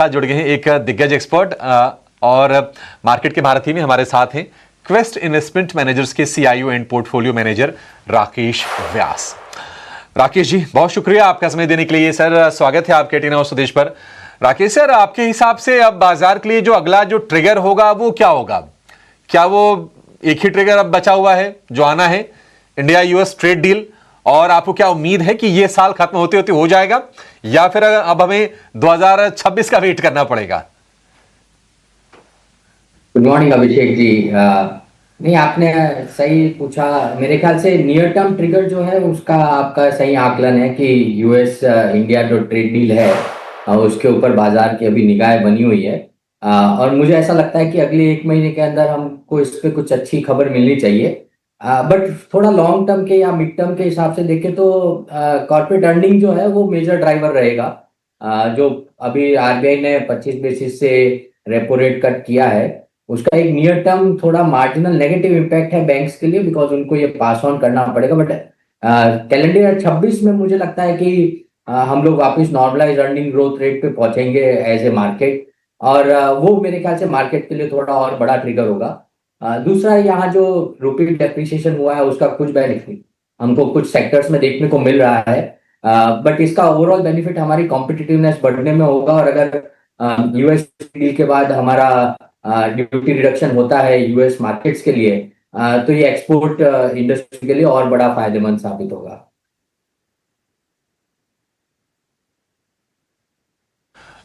साथ जुड़ गए हैं एक दिग्गज एक्सपर्ट और मार्केट के भारतीय में हमारे साथ हैं क्वेस्ट इन्वेस्टमेंट मैनेजर्स के CIO and portfolio manager Rakesh Vyas. Rakesh ji, बहुत शुक्रिया आपका समय देने के लिए। सर, स्वागत है आपके टीना और स्वदेश पर। राकेश सर, आपके हिसाब से अब बाजार के लिए जो अगला जो ट्रिगर होगा वो क्या होगा? क्या वो एक ही ट्रिगर अब बचा हुआ है जो आना है, इंडिया यूएस ट्रेड डील, और आपको क्या उम्मीद है कि ये साल खत्म होते होते हो जाएगा या फिर अब हमें 2026 का वेट करना पड़ेगा? Good morning Abhishek ji. नहीं, आपने सही पूछा। मेरे ख्याल से नियर टर्म ट्रिगर जो है उसका आपका सही आकलन है कि यूएस इंडिया जो ट्रेड डील है उसके ऊपर बाजार की अभी निगाहें बनी हुई है। और मुझे ऐसा लगता है कि अगले एक महीने के अंदर हमको इस पे कुछ अच्छी खबर मिलनी चाहिए। बट थोड़ा लॉन्ग टर्म के या मिड टर्म के हिसाब से देखें तो कॉर्पोरेट अर्निंग जो है वो मेजर ड्राइवर रहेगा। जो अभी आरबीआई ने 25 बेसिस से रेपो रेट कट किया है उसका एक नियर टर्म थोड़ा मार्जिनल नेगेटिव इम्पैक्ट है बैंक्स के लिए, बिकॉज उनको ये पास ऑन करना पड़ेगा। बट कैलेंडर ईयर 26 में मुझे लगता है कि हम लोग वापस नॉर्मलाइज अर्निंग ग्रोथ रेट पे पहुंचेंगे एज ए मार्केट, और वो मेरे ख्याल से मार्केट के लिए थोड़ा और बड़ा ट्रिगर होगा। दूसरा, यहाँ जो रुपी डेप्रिसिएशन हुआ है उसका कुछ बेनिफिट हमको कुछ सेक्टर्स में देखने को मिल रहा है। बट इसका ओवरऑल बेनिफिट हमारी कॉम्पिटिटिवनेस बढ़ने में होगा, और अगर यूएस डील के बाद हमारा ड्यूटी रिडक्शन होता है यूएस मार्केट्स के लिए, तो ये एक्सपोर्ट इंडस्ट्री के लिए और बड़ा फायदेमंद साबित होगा।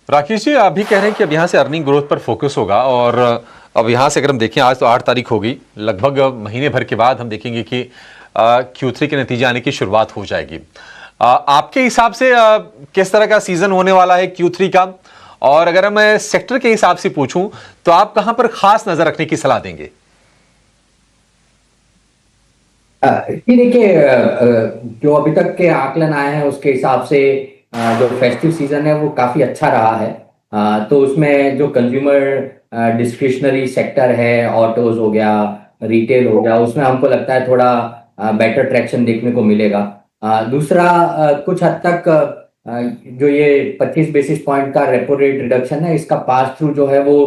राकेश जी, आप भी कह रहे हैं कि अब यहाँ से अर्निंग ग्रोथ पर फोकस होगा, और अब यहाँ से अगर हम देखें, आज तो 8 तारीख होगी, लगभग महीने भर के बाद हम देखेंगे कि Q3 के नतीजे आने की शुरुआत हो जाएगी। आपके हिसाब से किस तरह का सीजन होने वाला है Q3 का? और अगर मैं सेक्टर के हिसाब से पूछूं तो आप कहां पर खास नजर रखने की सलाह देंगे? ये देखिए, जो अभी तक के आकलन आए हैं उसके हिसाब से जो फेस्टिव सीजन है वो काफी अच्छा रहा है। तो उसमें जो कंज्यूमर डिस्क्रिशनरी सेक्टर है, ऑटोज हो गया, रिटेल हो गया, उसमें हमको लगता है थोड़ा बेटर ट्रैक्शन देखने को मिलेगा। दूसरा, कुछ हद तक जो ये 25 बेसिस पॉइंट का रेपो रेट रिडक्शन है इसका पास थ्रू जो है वो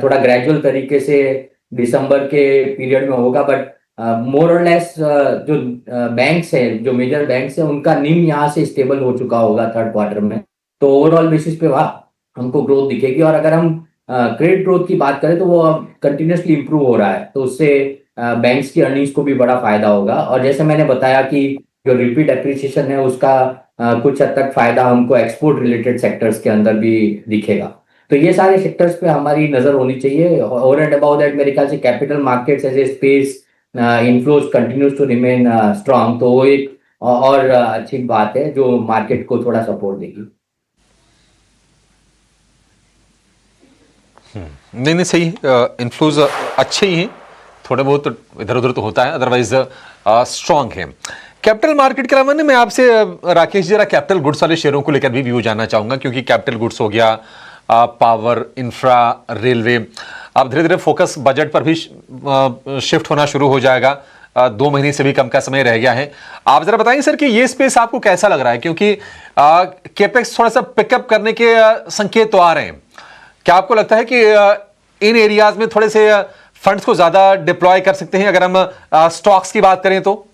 थोड़ा ग्रेजुअल तरीके से दिसंबर के पीरियड में होगा। बट मोर और लेस जो बैंक्स है, जो मेजर बैंक्स है, उनका निम यहाँ से स्टेबल हो चुका होगा थर्ड क्वार्टर में। तो ओवरऑल बेसिस पे वहाँ हमको ग्रोथ दिखेगी। और अगर हम क्रेडिट ग्रोथ की बात करें तो वो अब कंटिन्यूसली इंप्रूव हो रहा है, तो उससे बैंक्स की अर्निंग्स को भी बड़ा फायदा होगा। और जैसे मैंने बताया कि जो रिपीट एप्रिसिएशन है उसका कुछ हद तक फायदा हमको एक्सपोर्ट रिलेटेड सेक्टर्स के अंदर भी दिखेगा। तो ये सारे सेक्टर्स पे हमारी नजर होनी चाहिए। ओवर एंड अबाउट दैट मेरे ख्याल से capital markets as a space inflows continues to remain strong, तो वो एक और अच्छी बात है जो मार्केट को थोड़ा सपोर्ट देगी। नहीं नहीं, सही है। इन्फ्लोज अच्छे ही हैं, थोड़े बहुत इधर उधर तो होता है, अदरवाइज स्ट्रांग है। कैपिटल मार्केट के अलावा मैं आपसे राकेश जरा कैपिटल गुड्स वाले शेयरों को लेकर भी व्यू जानना चाहूंगा, क्योंकि कैपिटल गुड्स हो गया, पावर, इंफ्रा, रेलवे, अब धीरे धीरे फोकस बजट पर भी शिफ्ट होना शुरू हो जाएगा। 2 महीने से भी कम का समय रह गया है। आप जरा बताएंगे सर कि ये स्पेस आपको कैसा लग रहा है, क्योंकि केपेक्स थोड़ा सा पिकअप करने के संकेत तो आ रहे हैं। क्या आपको लगता है कि इन एरियाज में थोड़े से फंड्स को ज्यादा डिप्लॉय कर सकते हैं अगर हम स्टॉक्स की बात करें तो?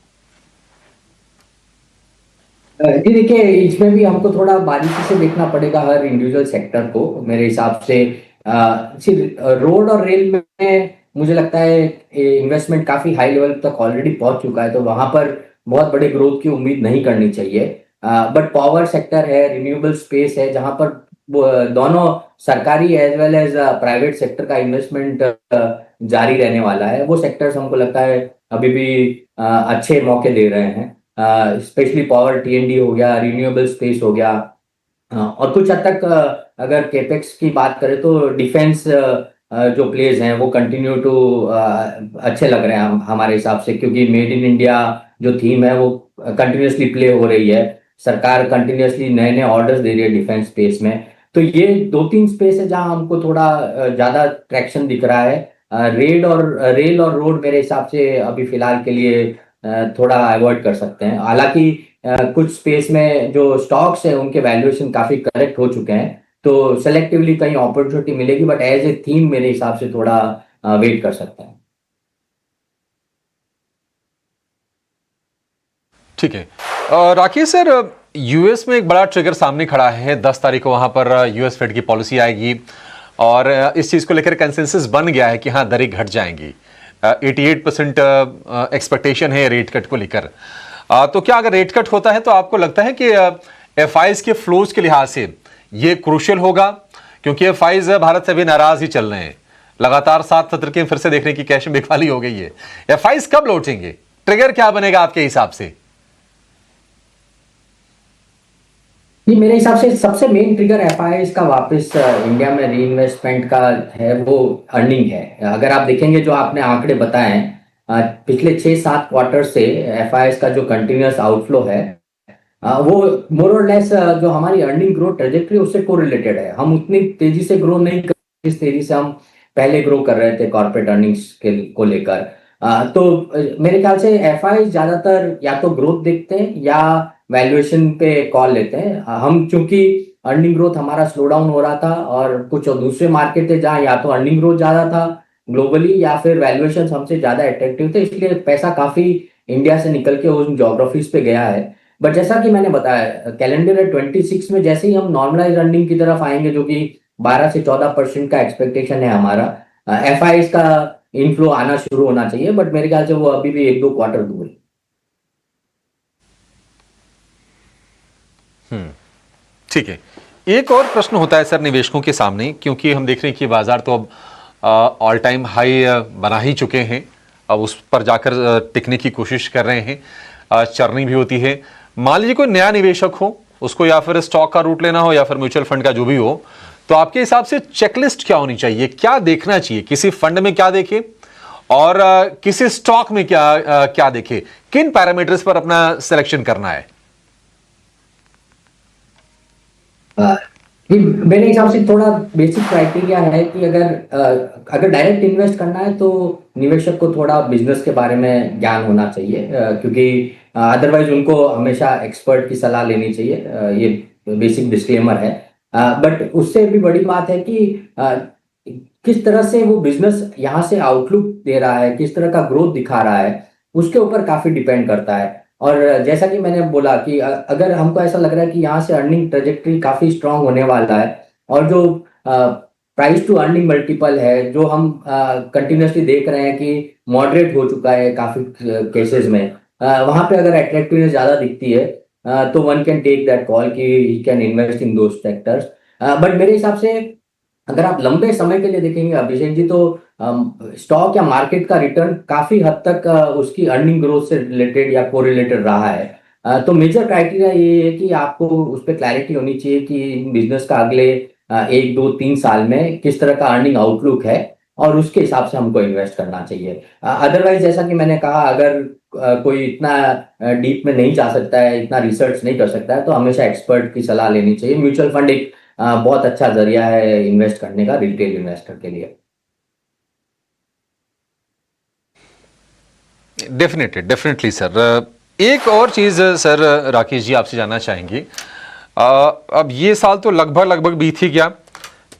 जी देखिए, इसमें भी हमको थोड़ा बारीकी से देखना पड़ेगा हर इंडिविजुअल सेक्टर को। मेरे हिसाब से रोड और रेल में मुझे लगता है इन्वेस्टमेंट काफी हाई लेवल तक ऑलरेडी पहुंच चुका है, तो वहां पर बहुत बड़े ग्रोथ की उम्मीद नहीं करनी चाहिए। बट पावर सेक्टर है, रिन्यूएबल स्पेस है, जहां पर दोनों सरकारी as well as private sector का इन्वेस्टमेंट जारी रहने वाला है। वो सेक्टर्स हमको लगता है अभी भी अच्छे मौके दे रहे हैं। स्पेशली पावर, टीएनडी हो गया, रिन्यूएबल स्पेस हो गया, और कुछ हद तक अगर केपेक्स की बात करें तो डिफेंस जो प्लेज हैं वो कंटिन्यू टू अच्छे लग रहे हैं हमारे हिसाब से, क्योंकि मेड इन इंडिया जो थीम है वो कंटिन्यूसली प्ले हो रही है। सरकार कंटिन्यूसली नए नए ऑर्डर्स दे रही है डिफेंस स्पेस में। तो ये 2-3 स्पेस है जहां हमको थोड़ा ज्यादा ट्रैक्शन दिख रहा है। रेल और रोड मेरे हिसाब से अभी फिलहाल के लिए थोड़ा अवॉइड कर सकते हैं। हालांकि कुछ स्पेस में जो स्टॉक्स है उनके वैल्यूएशन काफी करेक्ट हो चुके हैं, तो सेलेक्टिवली कहीं अपॉर्चुनिटी मिलेगी, बट एज ए थीम मेरे हिसाब से थोड़ा वेट कर सकता है। ठीक है। राकेश सर, यूएस में एक बड़ा ट्रिगर सामने खड़ा है। 10 तारीख को वहां पर यूएस फेड की पॉलिसी आएगी और इस चीज को लेकर कंसेंसस बन गया है कि हाँ, दरें घट जाएंगी। 88% एक्सपेक्टेशन है रेट कट को लेकर। तो क्या अगर रेट कट होता है तो आपको लगता है कि एफआईज के फ्लोज के लिहाज से ये क्रूशियल होगा? क्योंकि एफआईज भारत से अभी नाराज ही चल रहे हैं। लगातार 7 सत्र के फिर से देखने की कैश बिकवाली हो गई है। एफआईज कब लौटेंगे? ट्रिगर क्या बनेगा आपके हिसाब से? ये मेरे हिसाब से सबसे मेन ट्रिगर एफआईआई का वापस इंडिया में री इन्वेस्टमेंट का है, वो अर्निंग है। अगर आप देखेंगे जो आपने आंकड़े बताए हैं, पिछले 6-7 क्वार्टर से एफआईआई का जो कंटिन्यूअस आउटफ्लो है, वो मोर और लेस जो हमारी अर्निंग ग्रोथ ट्रेजेक्टरी उससे कोरिलेटेड है। हम उतनी तेजी से ग्रो नहीं कर जिस तेजी से हम पहले ग्रो कर रहे थे कॉर्पोरेट अर्निंग्स के को लेकर। तो मेरे ख्याल से एफआई ज्यादातर या तो ग्रोथ देखते हैं या वैल्यूएशन पे कॉल लेते हैं। हम चूंकि अर्निंग ग्रोथ हमारा स्लो डाउन हो रहा था और कुछ दूसरे मार्केट थे जहां या तो अर्निंग ग्रोथ ज्यादा था ग्लोबली या फिर वैल्यूएशन हमसे ज्यादा अट्रैक्टिव थे, इसलिए पैसा काफी इंडिया से निकल के उन जोग्राफीज पे गया है। बट जैसा कि मैंने बताया, कैलेंडर 26 में जैसे ही हम नॉर्मलाइज अर्निंग की तरफ आएंगे, जो कि 12 से 14% का एक्सपेक्टेशन है हमारा, एफआई का इनफ्लो आना शुरू होना चाहिए। बट मेरे ख्याल से वो अभी भी 1-2 क्वार्टर दूर है। ठीक है। एक और प्रश्न होता है सर निवेशकों के सामने, क्योंकि हम देख रहे हैं कि बाजार तो अब ऑल टाइम हाई बना ही चुके हैं। अब उस पर जाकर टिकने की कोशिश कर रहे हैं। चरनी भी होती है। मान लीजिए कोई नया निवेशक हो, उसको या फिर स्टॉक का रूट लेना हो या फिर म्यूचुअल फंड का, जो भी हो, तो आपके हिसाब से चेकलिस्ट क्या होनी चाहिए? क्या देखना चाहिए? किसी फंड में क्या देखे और किसी स्टॉक में क्या देखे? किन पैरामीटर्स पर अपना सिलेक्शन करना है? ये मेरे हिसाब से थोड़ा बेसिक क्राइटेरिया है कि अगर डायरेक्ट इन्वेस्ट करना है तो निवेशक को थोड़ा बिजनेस के बारे में ज्ञान होना चाहिए, क्योंकि अदरवाइज उनको हमेशा एक्सपर्ट की सलाह लेनी चाहिए। ये बेसिक डिस्क्लेमर है। बट उससे भी बड़ी बात है कि किस तरह से वो बिजनेस यहाँ से आउटलुक दे रहा है, किस तरह का ग्रोथ दिखा रहा है, उसके ऊपर काफी डिपेंड करता है। और जैसा कि मैंने बोला कि अगर हमको ऐसा लग रहा है कि यहाँ से अर्निंग ट्रेजेक्टरी काफी स्ट्रांग होने वाला है और जो प्राइस टू अर्निंग मल्टीपल है जो हम कंटिन्यूसली देख रहे हैं कि मॉडरेट हो चुका है काफी केसेस में, वहां पे अगर अट्रैक्टिवनेस ज्यादा दिखती है, तो one can take that call कि he can invest in those sectors. But मेरे हिसाब से अगर आप लंबे समय के लिए देखेंगे अभिषेक जी, तो स्टॉक या मार्केट का रिटर्न काफी हद तक उसकी अर्निंग ग्रोथ से रिलेटेड या कोरिलेटेड रहा है। तो मेजर क्राइटेरिया ये है कि आपको उस पर क्लैरिटी होनी चाहिए कि बिजनेस का अगले 1-2-3 साल में किस तरह का अर्निंग आउटलुक है और उसके हिसाब से हमको इन्वेस्ट करना चाहिए। अदरवाइज जैसा कि मैंने कहा, अगर कोई इतना डीप में नहीं जा सकता है, इतना रिसर्च नहीं कर सकता है, तो हमेशा एक्सपर्ट की सलाह लेनी चाहिए। म्यूचुअल फंड एक बहुत अच्छा जरिया है इन्वेस्ट करने का रिटेल इन्वेस्टर के लिए। Definitely sir. एक और चीज सर राकेश जी आपसे जानना चाहेंगे। अब ये साल तो लगभग बीत ही गया।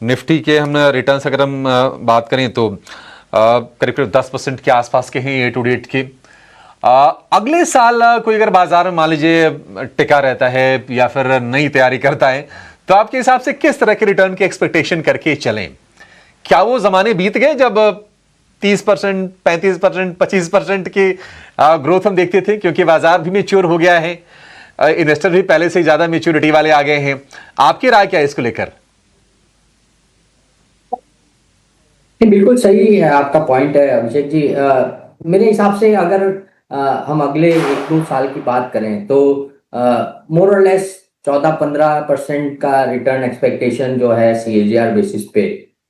निफ्टी के हम रिटर्न्स अगर हम बात करें तो करीब करीब 10% के आसपास के हैं ये टू डेट के। अगले साल कोई अगर बाजार में मान लीजिए टिका रहता है या फिर नई तैयारी करता है, तो आपके हिसाब से किस तरह के रिटर्न की एक्सपेक्टेशन करके चलें? क्या वो जमाने बीत गए जब 30%, 35%, 25% की ग्रोथ हम देखते थे? क्योंकि बाजार भी मेच्योर हो गया है, इन्वेस्टर भी पहले से ज्यादा मेच्योरिटी वाले आ गए हैं। आपकी राय क्या है इसको लेकर? बिल्कुल सही है आपका पॉइंट है अभिषेक जी। मेरे हिसाब से अगर हम अगले 1-2 साल की बात करें तो मोर और लेस 14-15% का रिटर्न एक्सपेक्टेशन जो है CAGR बेसिस पे,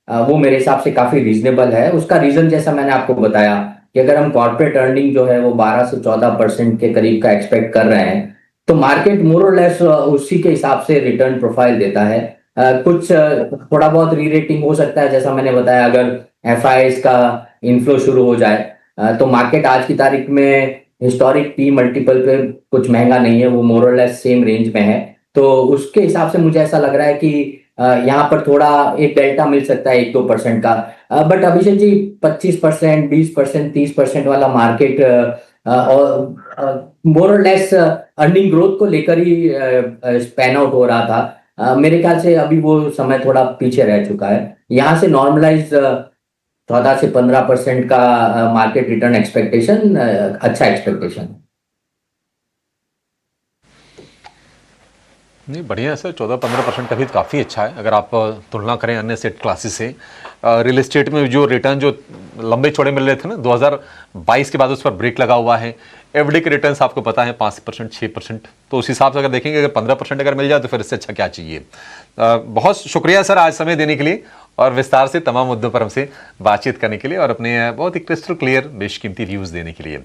वो मेरे हिसाब से काफी रीजनेबल है। उसका रीजन जैसा मैंने आपको बताया कि अगर हम कॉर्पोरेट अर्निंग जो है वो 12 से 14% के करीब का एक्सपेक्ट कर रहे हैं, तो मार्केट मोर और लेस उसी के हिसाब से रिटर्न प्रोफाइल देता है। कुछ थोड़ा बहुत री रेटिंग हो सकता है, जैसा मैंने बताया, अगर एफआईआई का इनफ्लो शुरू हो जाए, तो मार्केट आज की तारीख में हिस्टोरिक पी मल्टीपल पे कुछ महंगा नहीं है, वो मोर और लेस सेम रेंज में है। तो उसके हिसाब से मुझे ऐसा लग रहा है कि यहाँ पर थोड़ा एक डेल्टा मिल सकता है 1-2% का। बट अभिषेक जी 25%, 20%, 30% वाला मार्केट और मोर और लेस अर्निंग ग्रोथ को लेकर ही स्पैन आउट हो रहा था। मेरे ख्याल से अभी वो समय थोड़ा पीछे रह चुका है। यहाँ से नॉर्मलाइज 14 से 15% का मार्केट रिटर्न एक्सपेक्टेशन अच्छा एक्सपेक्टेशन है। नहीं, बढ़िया है सर। 14-15% का भी काफ़ी अच्छा है अगर आप तुलना करें अन्य सेट क्लासेस से। रियल एस्टेट में जो रिटर्न जो लंबे चौड़े मिल रहे थे ना 2022 के बाद उस पर ब्रेक लगा हुआ है। एफडी के रिटर्न्स आपको पता है 5%, 6%। तो उस हिसाब से अगर देखेंगे अगर 15% अगर मिल जाए तो फिर इससे अच्छा क्या चाहिए। बहुत शुक्रिया सर आज समय देने के लिए और विस्तार से तमाम मुद्दों पर हमसे बातचीत करने के लिए और अपने बहुत ही क्रिस्टल क्लियर बेशकीमती व्यूज़ देने के लिए।